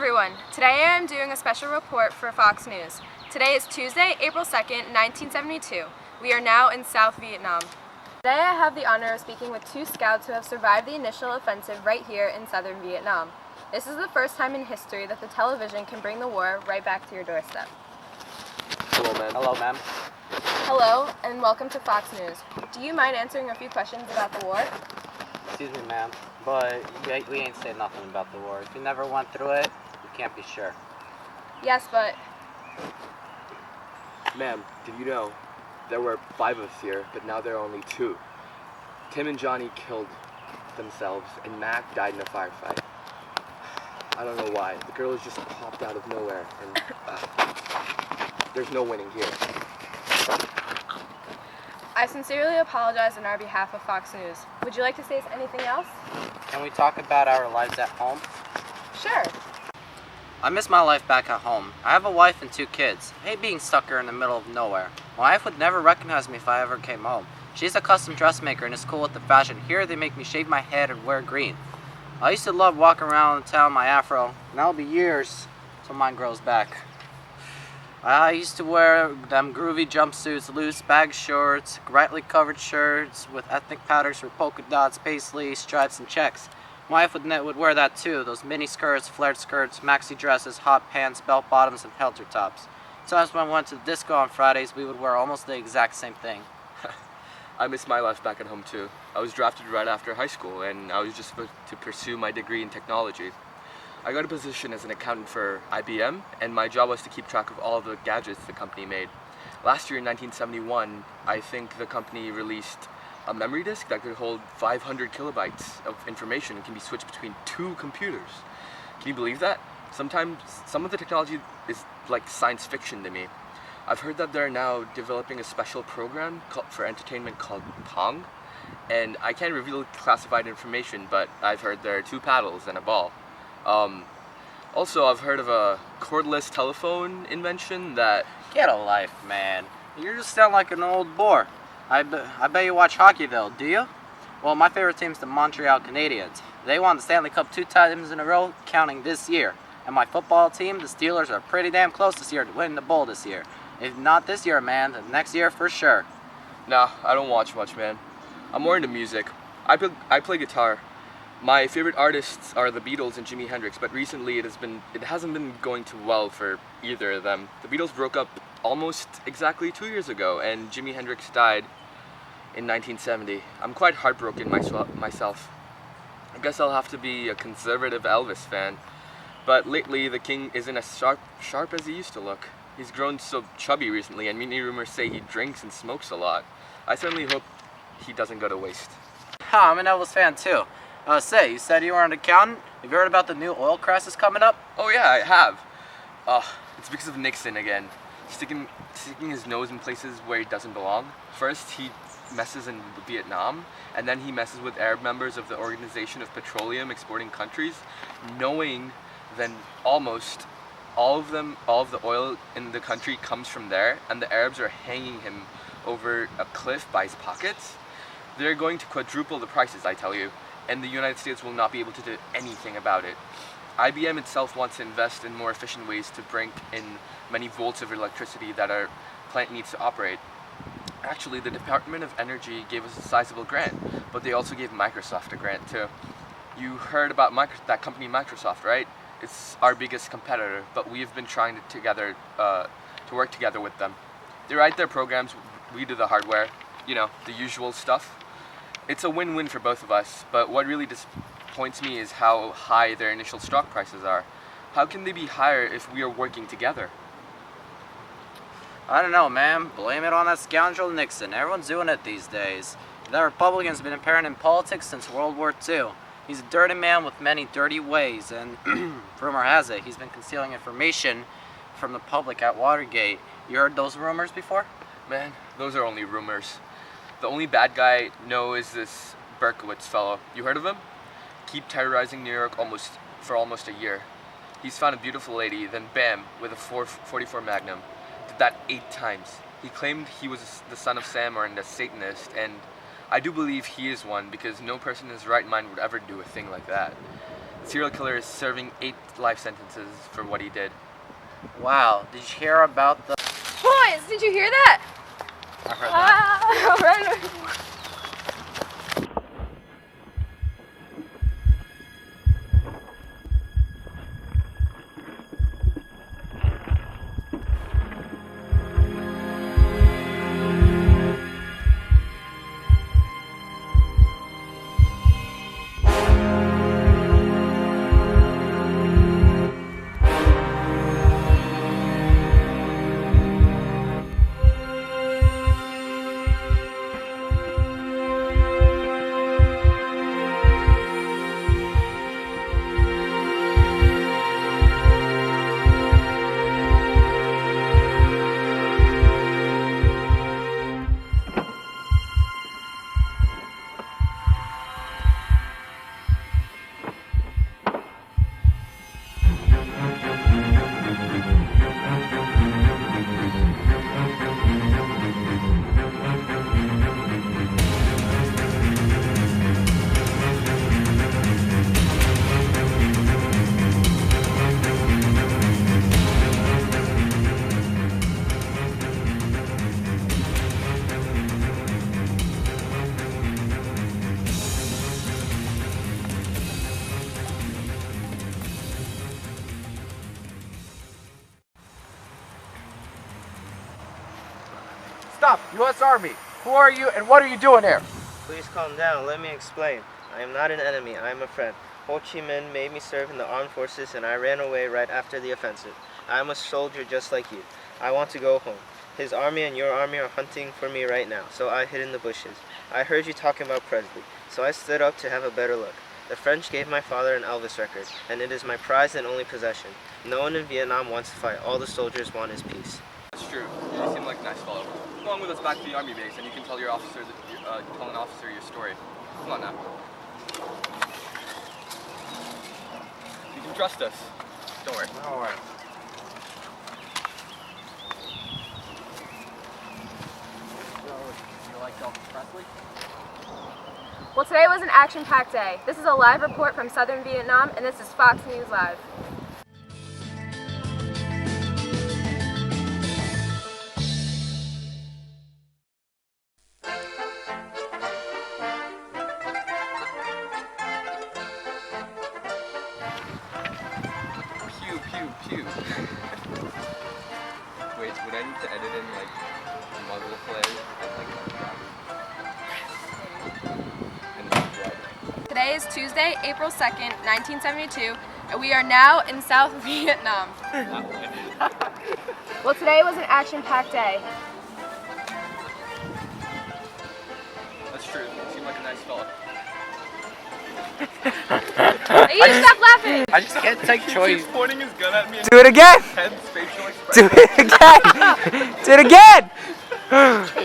everyone. Today I am doing a special report for Fox News. Today is Tuesday, April 2nd, 1972. We are now in South Vietnam. Today I have the honor of speaking with two scouts who have survived the initial offensive right here in southern Vietnam. This is the first time in history that the television can bring the war right back to your doorstep. Hello, ma'am. Hello, ma'am. Hello, and welcome to Fox News. Do you mind answering a few questions about the war? Excuse me, ma'am, but we ain't saying nothing about the war. If you never went through it, you can't be sure. Yes, but... Ma'am, did you know there were 5 of us here, but now there are only 2? Tim and Johnny killed themselves, and Mac died in a firefight. I don't know why. The girls just popped out of nowhere, and there's no winning here. I sincerely apologize on our behalf of Fox News. Would you like to say anything else? Can we talk about our lives at home? Sure. I miss my life back at home. I have a wife and 2 kids. I hate being stuck here in the middle of nowhere. My wife would never recognize me if I ever came home. She's a custom dressmaker and is cool with the fashion. Here they make me shave my head and wear green. I used to love walking around town with my afro. Now it'll be years till mine grows back. I used to wear them groovy jumpsuits, loose bag shorts, brightly covered shirts with ethnic patterns for polka dots, paisley, stripes, and checks. My wife would wear that too, those mini skirts, flared skirts, maxi dresses, hot pants, belt bottoms, and halter tops. Sometimes when I went to the disco on Fridays, we would wear almost the exact same thing. I miss my life back at home too. I was drafted right after high school, and I was just supposed to pursue my degree in technology. I got a position as an accountant for IBM, and my job was to keep track of all of the gadgets the company made. Last year in 1971, I think the company released a memory disk that could hold 500 kilobytes of information and can be switched between 2 computers. Can you believe that? Sometimes some of the technology is like science fiction to me. I've heard that they're now developing a special program for entertainment called Pong, and I can't reveal classified information, but I've heard there are 2 paddles and a ball. Also, I've heard of a cordless telephone invention that... Get a life, man. You just sound like an old bore. I bet you watch hockey though, do you? Well, my favorite team's the Montreal Canadiens. They won the Stanley Cup 2 times in a row, counting this year. And my football team, the Steelers, are pretty damn close this year to winning the Bowl this year. If not this year, man, then next year for sure. Nah, I don't watch much, man. I'm more into music. I play guitar. My favorite artists are the Beatles and Jimi Hendrix, but recently it hasn't been going too well for either of them. The Beatles broke up almost exactly 2 years ago, and Jimi Hendrix died in 1970. I'm quite heartbroken myself. I guess I'll have to be a conservative Elvis fan. But lately, the King isn't as sharp as he used to look. He's grown so chubby recently, and many rumors say he drinks and smokes a lot. I certainly hope he doesn't go to waste. Ha, I'm an Elvis fan too. You said you were an accountant? Have you heard about the new oil crisis coming up? Oh yeah, I have. It's because of Nixon again. Sticking his nose in places where he doesn't belong. First, he messes in Vietnam, and then he messes with Arab members of the Organization of Petroleum Exporting Countries, knowing that almost all of the oil in the country comes from there, and the Arabs are hanging him over a cliff by his pockets. They're going to quadruple the prices, I tell you, and the United States will not be able to do anything about it. IBM itself wants to invest in more efficient ways to bring in many volts of electricity that our plant needs to operate. Actually, the Department of Energy gave us a sizable grant, but they also gave Microsoft a grant too. You heard about that company Microsoft, right? It's our biggest competitor, but we have been trying to work together with them. They write their programs, we do the hardware, the usual stuff. It's a win-win for both of us, but what really disappoints me is how high their initial stock prices are. How can they be higher if we are working together? I don't know, man. Blame it on that scoundrel Nixon. Everyone's doing it these days. The Republicans have been apparent in politics since World War II. He's a dirty man with many dirty ways, and rumor has it, he's been concealing information from the public at Watergate. You heard those rumors before? Man, those are only rumors. The only bad guy I know is this Berkowitz fellow. You heard of him? Keep terrorizing New York for almost a year. He's found a beautiful lady, then bam, with a 44 Magnum. Did that 8 times. He claimed he was the son of Sam or a Satanist, and I do believe he is one, because no person in his right mind would ever do a thing like that. serial killer is serving 8 life sentences for what he did. Wow, did you hear about the... Boys, did you hear that? I heard that. Right. Stop! U.S. Army! Who are you and what are you doing here? Please calm down. Let me explain. I am not an enemy. I am a friend. Ho Chi Minh made me serve in the armed forces and I ran away right after the offensive. I am a soldier just like you. I want to go home. His army and your army are hunting for me right now, so I hid in the bushes. I heard you talking about Presley, so I stood up to have a better look. The French gave my father an Elvis record, and it is my prized and only possession. No one in Vietnam wants to fight. All the soldiers want is peace. That's true. You seem like a nice fellow. Come along with us back to the army base, and you can tell your officers, tell an officer your story. Come on now. You can trust us. Don't worry. All right. You like Elvis Presley? Well, today was an action-packed day. This is a live report from Southern Vietnam, and this is Fox News Live. Pew, pew, pew. Wait, would I need to edit in like muzzle play and blood? Today is Tuesday, April 2nd, 1972, and we are now in South Vietnam. Well, today was an action-packed day. That's true. You seem like a nice fella. You stop laughing! I just can't take choice. He's pointing his gun at me and Do it again! head facial Do expression. it again! Do it again!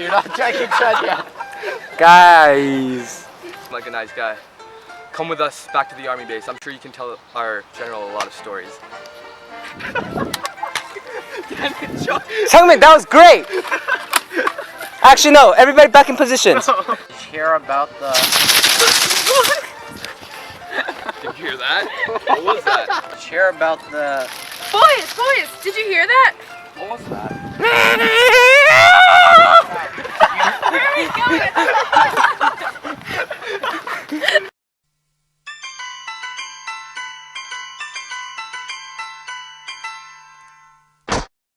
You're not taking shot yet. Guys. Seem like a nice guy. Come with us back to the army base. I'm sure you can tell our general a lot of stories. Sungmin, that was great! Actually, no. Everybody back in positions. Did you hear about the... Did you hear that? What was that? Did you hear about the... Boys, did you hear that? What was that? Where are we going?